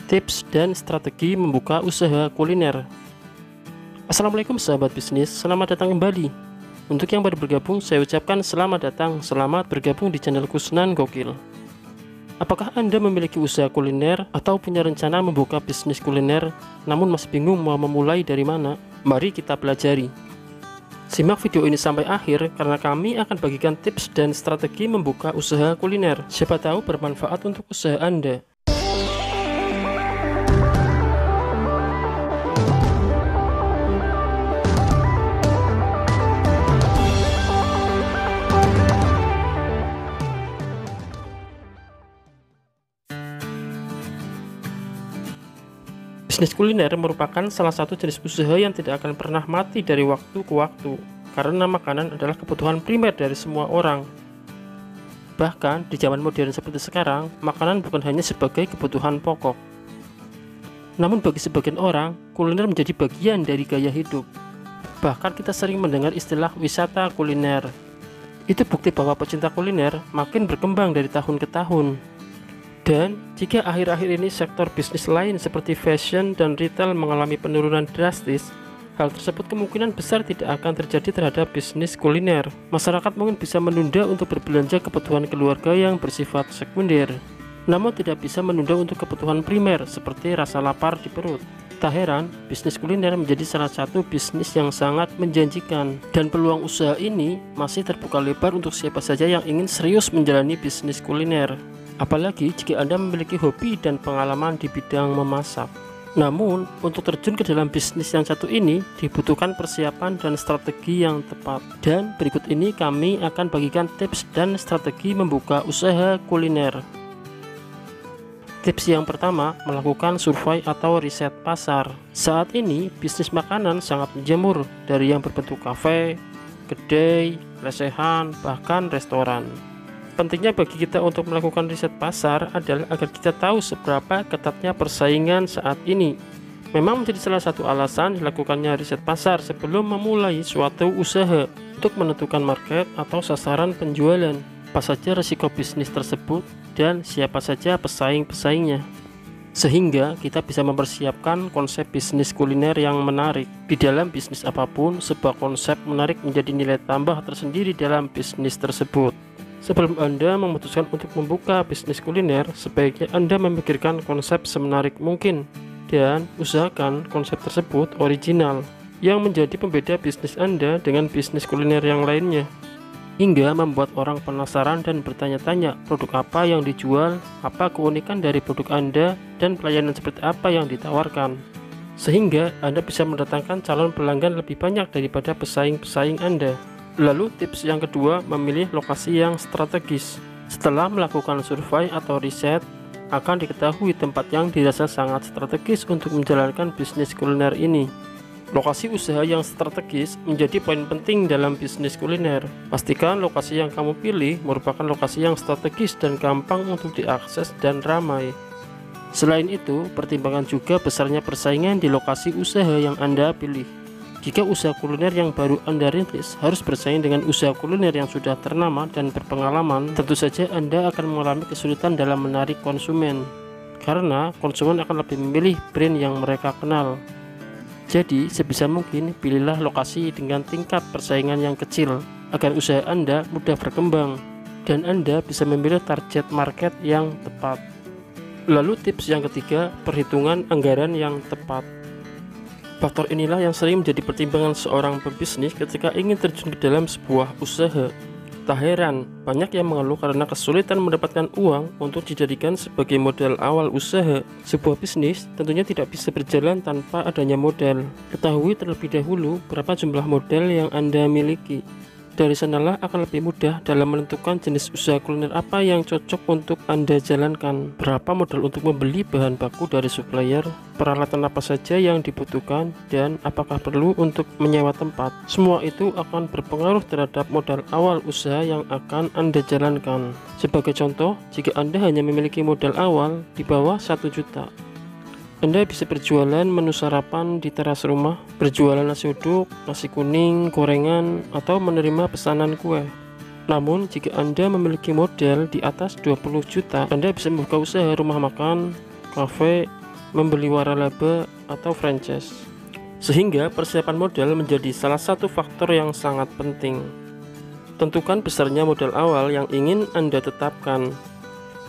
Tips dan strategi membuka usaha kuliner. Assalamualaikum sahabat bisnis, selamat datang kembali. Untuk yang baru bergabung, saya ucapkan selamat datang, selamat bergabung di channel Kusnan Gokil. Apakah Anda memiliki usaha kuliner atau punya rencana membuka bisnis kuliner namun masih bingung mau memulai dari mana? Mari kita pelajari. Simak video ini sampai akhir karena kami akan bagikan tips dan strategi membuka usaha kuliner. Siapa tahu bermanfaat untuk usaha Anda. Bisnis kuliner merupakan salah satu jenis usaha yang tidak akan pernah mati dari waktu ke waktu, karena makanan adalah kebutuhan primer dari semua orang. Bahkan di zaman modern seperti sekarang, makanan bukan hanya sebagai kebutuhan pokok. Namun bagi sebagian orang, kuliner menjadi bagian dari gaya hidup. Bahkan kita sering mendengar istilah wisata kuliner. Itu bukti bahwa pecinta kuliner makin berkembang dari tahun ke tahun. Dan jika akhir-akhir ini sektor bisnis lain seperti fashion dan retail mengalami penurunan drastis, hal tersebut kemungkinan besar tidak akan terjadi terhadap bisnis kuliner. Masyarakat mungkin bisa menunda untuk berbelanja kebutuhan keluarga yang bersifat sekunder, namun tidak bisa menunda untuk kebutuhan primer seperti rasa lapar di perut. Tak heran, bisnis kuliner menjadi salah satu bisnis yang sangat menjanjikan, dan peluang usaha ini masih terbuka lebar untuk siapa saja yang ingin serius menjalani bisnis kuliner. Apalagi jika Anda memiliki hobi dan pengalaman di bidang memasak. Namun, untuk terjun ke dalam bisnis yang satu ini dibutuhkan persiapan dan strategi yang tepat. Dan berikut ini kami akan bagikan tips dan strategi membuka usaha kuliner. Tips yang pertama, melakukan survei atau riset pasar. Saat ini, bisnis makanan sangat menjamur, dari yang berbentuk kafe, kedai, lesehan, bahkan restoran. Pentingnya bagi kita untuk melakukan riset pasar adalah agar kita tahu seberapa ketatnya persaingan saat ini. Memang menjadi salah satu alasan dilakukannya riset pasar sebelum memulai suatu usaha, untuk menentukan market atau sasaran penjualan, apa saja risiko bisnis tersebut, dan siapa saja pesaing-pesaingnya. Sehingga kita bisa mempersiapkan konsep bisnis kuliner yang menarik. Di dalam bisnis apapun, sebuah konsep menarik menjadi nilai tambah tersendiri dalam bisnis tersebut. Sebelum Anda memutuskan untuk membuka bisnis kuliner, sebaiknya Anda memikirkan konsep semenarik mungkin dan usahakan konsep tersebut original yang menjadi pembeda bisnis Anda dengan bisnis kuliner yang lainnya, hingga membuat orang penasaran dan bertanya-tanya produk apa yang dijual, apa keunikan dari produk Anda, dan pelayanan seperti apa yang ditawarkan, sehingga Anda bisa mendatangkan calon pelanggan lebih banyak daripada pesaing-pesaing Anda. Lalu tips yang kedua, memilih lokasi yang strategis. Setelah melakukan survei atau riset, akan diketahui tempat yang dirasa sangat strategis untuk menjalankan bisnis kuliner ini. Lokasi usaha yang strategis menjadi poin penting dalam bisnis kuliner. Pastikan lokasi yang kamu pilih merupakan lokasi yang strategis dan gampang untuk diakses dan ramai. Selain itu, pertimbangkan juga besarnya persaingan di lokasi usaha yang Anda pilih. Jika usaha kuliner yang baru Anda rintis harus bersaing dengan usaha kuliner yang sudah ternama dan berpengalaman, tentu saja Anda akan mengalami kesulitan dalam menarik konsumen, karena konsumen akan lebih memilih brand yang mereka kenal. Jadi, sebisa mungkin pilihlah lokasi dengan tingkat persaingan yang kecil, agar usaha Anda mudah berkembang, dan Anda bisa memilih target market yang tepat. Lalu tips yang ketiga, perhitungan anggaran yang tepat. Faktor inilah yang sering menjadi pertimbangan seorang pebisnis ketika ingin terjun ke dalam sebuah usaha. Tak heran, banyak yang mengeluh karena kesulitan mendapatkan uang untuk dijadikan sebagai modal awal usaha. Sebuah bisnis tentunya tidak bisa berjalan tanpa adanya modal. Ketahui terlebih dahulu berapa jumlah modal yang Anda miliki. Dari sanalah akan lebih mudah dalam menentukan jenis usaha kuliner apa yang cocok untuk Anda jalankan. Berapa modal untuk membeli bahan baku dari supplier, peralatan apa saja yang dibutuhkan, dan apakah perlu untuk menyewa tempat. Semua itu akan berpengaruh terhadap modal awal usaha yang akan Anda jalankan. Sebagai contoh, jika Anda hanya memiliki modal awal di bawah 1 juta, Anda bisa berjualan menu sarapan di teras rumah, berjualan nasi uduk, nasi kuning, gorengan, atau menerima pesanan kue. Namun, jika Anda memiliki modal di atas 20 juta, Anda bisa membuka usaha rumah makan, kafe, membeli waralaba atau franchise. Sehingga persiapan modal menjadi salah satu faktor yang sangat penting. Tentukan besarnya modal awal yang ingin Anda tetapkan.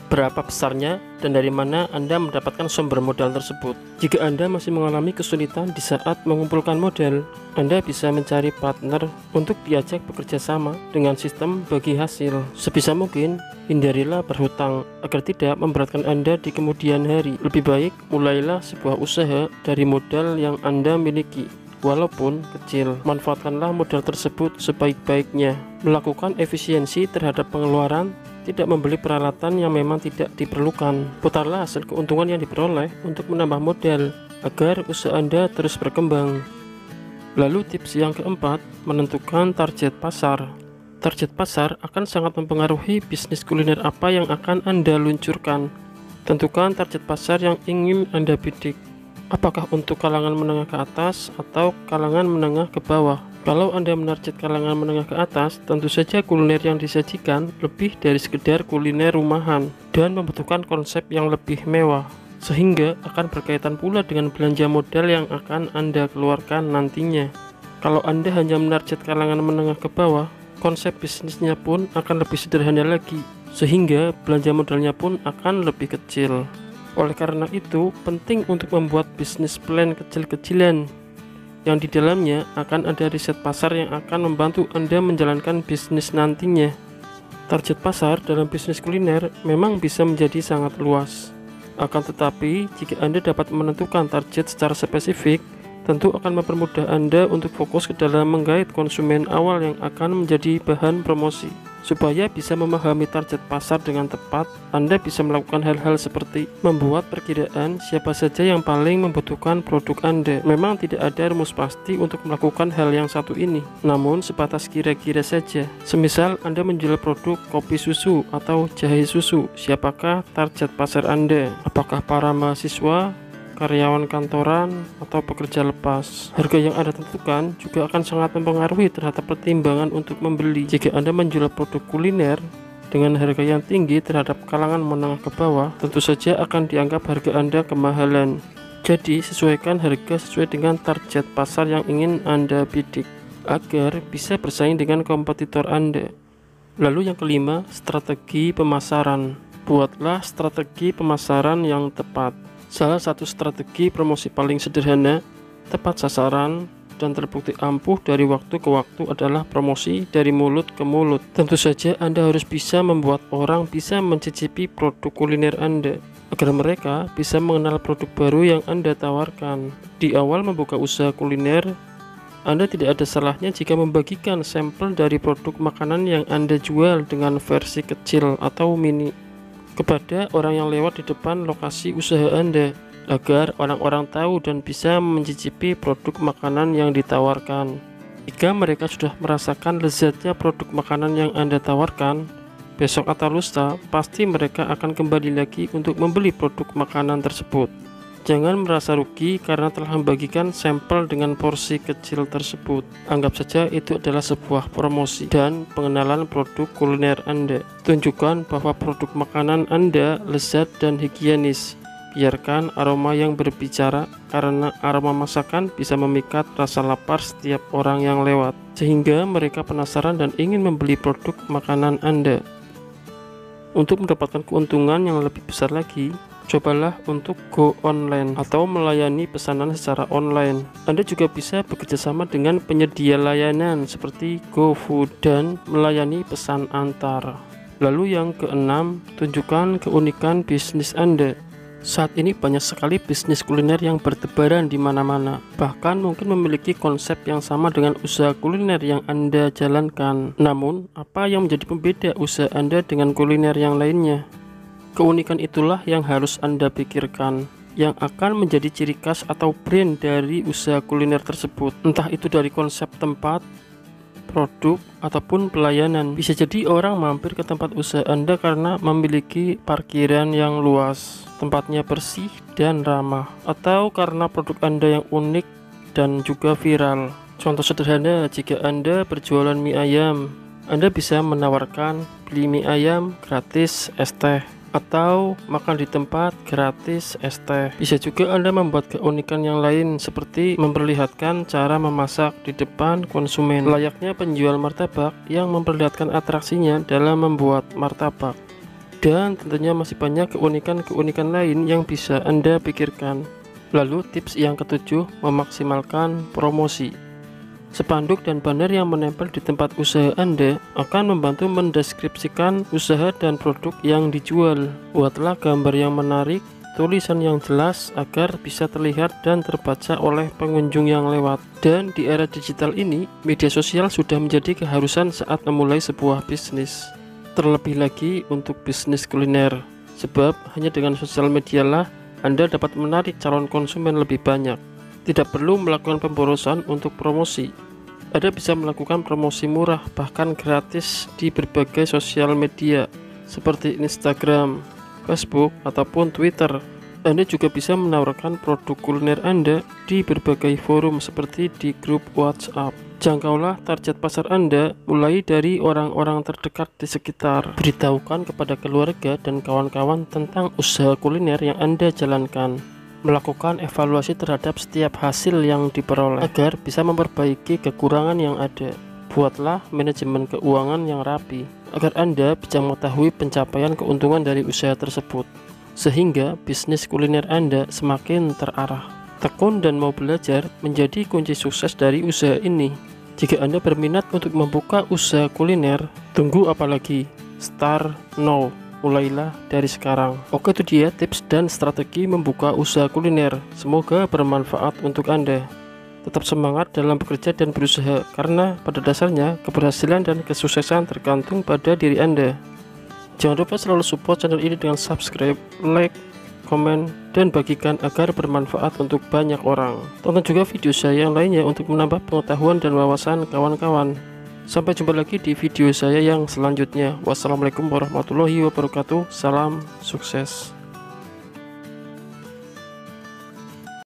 Berapa besarnya dan dari mana Anda mendapatkan sumber modal tersebut. Jika Anda masih mengalami kesulitan di saat mengumpulkan modal, Anda bisa mencari partner untuk diajak bekerja sama dengan sistem bagi hasil. Sebisa mungkin, hindarilah berhutang agar tidak memberatkan Anda di kemudian hari. Lebih baik, mulailah sebuah usaha dari modal yang Anda miliki. Walaupun kecil, manfaatkanlah modal tersebut sebaik-baiknya. Melakukan efisiensi terhadap pengeluaran, tidak membeli peralatan yang memang tidak diperlukan. Putarlah hasil keuntungan yang diperoleh untuk menambah modal agar usaha Anda terus berkembang. Lalu tips yang keempat, menentukan target pasar. Target pasar akan sangat mempengaruhi bisnis kuliner apa yang akan Anda luncurkan. Tentukan target pasar yang ingin Anda bidik. Apakah untuk kalangan menengah ke atas atau kalangan menengah ke bawah? Kalau Anda menarget kalangan menengah ke atas, tentu saja kuliner yang disajikan lebih dari sekedar kuliner rumahan dan membutuhkan konsep yang lebih mewah, sehingga akan berkaitan pula dengan belanja modal yang akan Anda keluarkan nantinya. Kalau Anda hanya menarget kalangan menengah ke bawah, konsep bisnisnya pun akan lebih sederhana lagi, sehingga belanja modalnya pun akan lebih kecil. Oleh karena itu, penting untuk membuat bisnis plan kecil-kecilan yang di dalamnya akan ada riset pasar yang akan membantu Anda menjalankan bisnis nantinya. Target pasar dalam bisnis kuliner memang bisa menjadi sangat luas. Akan tetapi, jika Anda dapat menentukan target secara spesifik, tentu akan mempermudah Anda untuk fokus ke dalam menggait konsumen awal yang akan menjadi bahan promosi. Supaya bisa memahami target pasar dengan tepat, Anda bisa melakukan hal-hal seperti membuat perkiraan siapa saja yang paling membutuhkan produk Anda. Memang tidak ada rumus pasti untuk melakukan hal yang satu ini, namun sebatas kira-kira saja. Semisal Anda menjual produk kopi susu atau jahe susu, siapakah target pasar Anda? Apakah para mahasiswa, karyawan kantoran, atau pekerja lepas? Harga yang Anda tentukan juga akan sangat mempengaruhi terhadap pertimbangan untuk membeli. Jika Anda menjual produk kuliner dengan harga yang tinggi terhadap kalangan menengah ke bawah, tentu saja akan dianggap harga Anda kemahalan. Jadi, sesuaikan harga sesuai dengan target pasar yang ingin Anda bidik, agar bisa bersaing dengan kompetitor Anda. Lalu yang kelima, strategi pemasaran. Buatlah strategi pemasaran yang tepat. Salah satu strategi promosi paling sederhana, tepat sasaran, dan terbukti ampuh dari waktu ke waktu adalah promosi dari mulut ke mulut. Tentu saja Anda harus bisa membuat orang bisa mencicipi produk kuliner Anda, agar mereka bisa mengenal produk baru yang Anda tawarkan. Di awal membuka usaha kuliner, Anda tidak ada salahnya jika membagikan sampel dari produk makanan yang Anda jual dengan versi kecil atau mini kepada orang yang lewat di depan lokasi usaha Anda, agar orang-orang tahu dan bisa mencicipi produk makanan yang ditawarkan. Jika mereka sudah merasakan lezatnya produk makanan yang Anda tawarkan, besok atau lusa pasti mereka akan kembali lagi untuk membeli produk makanan tersebut. Jangan merasa rugi karena telah membagikan sampel dengan porsi kecil tersebut. Anggap saja itu adalah sebuah promosi dan pengenalan produk kuliner Anda. Tunjukkan bahwa produk makanan Anda lezat dan higienis. Biarkan aroma yang berbicara, karena aroma masakan bisa memikat rasa lapar setiap orang yang lewat, sehingga mereka penasaran dan ingin membeli produk makanan Anda. Untuk mendapatkan keuntungan yang lebih besar lagi, cobalah untuk go online atau melayani pesanan secara online. Anda juga bisa bekerja sama dengan penyedia layanan seperti GoFood dan melayani pesan antar. Lalu yang keenam, tunjukkan keunikan bisnis Anda. Saat ini banyak sekali bisnis kuliner yang bertebaran di mana-mana, bahkan mungkin memiliki konsep yang sama dengan usaha kuliner yang Anda jalankan. Namun, apa yang menjadi pembeda usaha Anda dengan kuliner yang lainnya? Keunikan itulah yang harus Anda pikirkan, yang akan menjadi ciri khas atau brand dari usaha kuliner tersebut. Entah itu dari konsep tempat, produk, ataupun pelayanan. Bisa jadi orang mampir ke tempat usaha Anda karena memiliki parkiran yang luas, tempatnya bersih dan ramah, atau karena produk Anda yang unik dan juga viral. Contoh sederhana, jika Anda berjualan mie ayam, Anda bisa menawarkan beli mie ayam gratis es teh, atau makan di tempat gratis es teh. Bisa juga Anda membuat keunikan yang lain seperti memperlihatkan cara memasak di depan konsumen, layaknya penjual martabak yang memperlihatkan atraksinya dalam membuat martabak. Dan tentunya masih banyak keunikan-keunikan lain yang bisa Anda pikirkan. Lalu tips yang ketujuh, memaksimalkan promosi. Spanduk dan banner yang menempel di tempat usaha Anda akan membantu mendeskripsikan usaha dan produk yang dijual. Buatlah gambar yang menarik, tulisan yang jelas agar bisa terlihat dan terbaca oleh pengunjung yang lewat. Dan di era digital ini, media sosial sudah menjadi keharusan saat memulai sebuah bisnis. Terlebih lagi untuk bisnis kuliner, sebab hanya dengan sosial media lah Anda dapat menarik calon konsumen lebih banyak. Tidak perlu melakukan pemborosan untuk promosi. Anda bisa melakukan promosi murah bahkan gratis di berbagai sosial media seperti Instagram, Facebook, ataupun Twitter. Anda juga bisa menawarkan produk kuliner Anda di berbagai forum seperti di grup WhatsApp. Jangkaulah target pasar Anda mulai dari orang-orang terdekat di sekitar. Beritahukan kepada keluarga dan kawan-kawan tentang usaha kuliner yang Anda jalankan. Melakukan evaluasi terhadap setiap hasil yang diperoleh agar bisa memperbaiki kekurangan yang ada. Buatlah manajemen keuangan yang rapi agar Anda bisa mengetahui pencapaian keuntungan dari usaha tersebut, sehingga bisnis kuliner Anda semakin terarah. Tekun dan mau belajar menjadi kunci sukses dari usaha ini. Jika Anda berminat untuk membuka usaha kuliner, tunggu apa lagi? Start now. Mulailah dari sekarang. Oke, itu dia tips dan strategi membuka usaha kuliner. Semoga bermanfaat untuk Anda. Tetap semangat dalam bekerja dan berusaha, karena pada dasarnya keberhasilan dan kesuksesan tergantung pada diri Anda. Jangan lupa selalu support channel ini dengan subscribe, like, komen, dan bagikan agar bermanfaat untuk banyak orang. Tonton juga video saya yang lainnya untuk menambah pengetahuan dan wawasan kawan-kawan. Sampai jumpa lagi di video saya yang selanjutnya. Wassalamualaikum warahmatullahi wabarakatuh. Salam sukses.